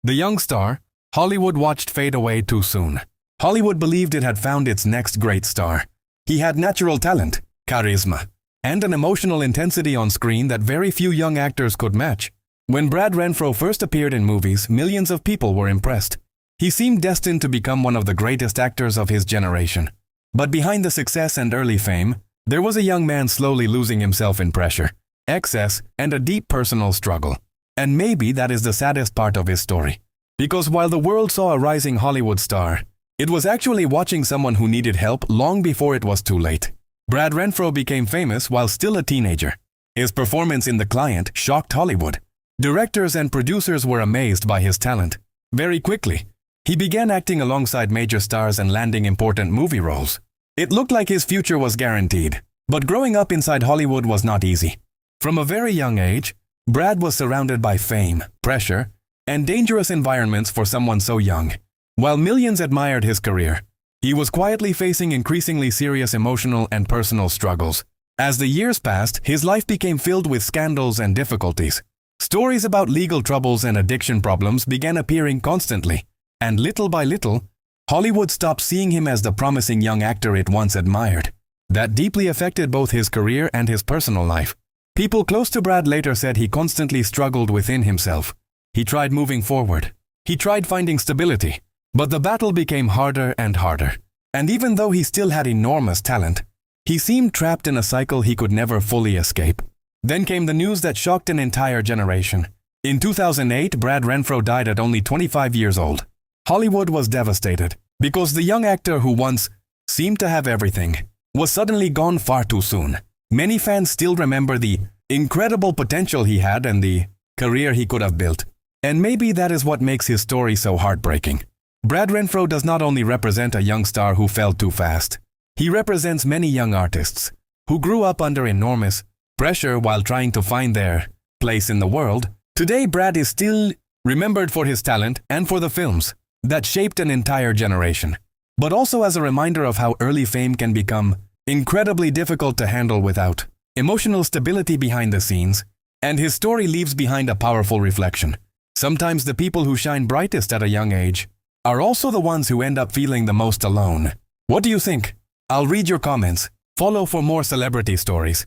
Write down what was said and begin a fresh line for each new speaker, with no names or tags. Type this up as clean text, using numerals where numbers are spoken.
The young star, Hollywood watched fade away too soon. Hollywood believed it had found its next great star. He had natural talent, charisma, and an emotional intensity on screen that very few young actors could match. When Brad Renfro first appeared in movies, millions of people were impressed. He seemed destined to become one of the greatest actors of his generation. But behind the success and early fame, there was a young man slowly losing himself in pressure, excess, and a deep personal struggle. And maybe that is the saddest part of his story. Because while the world saw a rising Hollywood star, it was actually watching someone who needed help long before it was too late. Brad Renfro became famous while still a teenager. His performance in The Client shocked Hollywood. Directors and producers were amazed by his talent. Very quickly, he began acting alongside major stars and landing important movie roles. It looked like his future was guaranteed. But growing up inside Hollywood was not easy. From a very young age, Brad was surrounded by fame, pressure, and dangerous environments for someone so young. While millions admired his career, he was quietly facing increasingly serious emotional and personal struggles. As the years passed, his life became filled with scandals and difficulties. Stories about legal troubles and addiction problems began appearing constantly, and little by little, Hollywood stopped seeing him as the promising young actor it once admired. That deeply affected both his career and his personal life. People close to Brad later said he constantly struggled within himself. He tried moving forward. He tried finding stability. But the battle became harder and harder. And even though he still had enormous talent, he seemed trapped in a cycle he could never fully escape. Then came the news that shocked an entire generation. In 2008, Brad Renfro died at only 25 years old. Hollywood was devastated because the young actor who once seemed to have everything was suddenly gone far too soon. Many fans still remember the incredible potential he had and the career he could have built. And maybe that is what makes his story so heartbreaking. Brad Renfro does not only represent a young star who fell too fast. He represents many young artists who grew up under enormous pressure while trying to find their place in the world. Today, Brad is still remembered for his talent and for the films that shaped an entire generation, but also as a reminder of how early fame can become incredibly difficult to handle without emotional stability behind the scenes, and his story leaves behind a powerful reflection. Sometimes the people who shine brightest at a young age are also the ones who end up feeling the most alone. What do you think? I'll read your comments. Follow for more celebrity stories.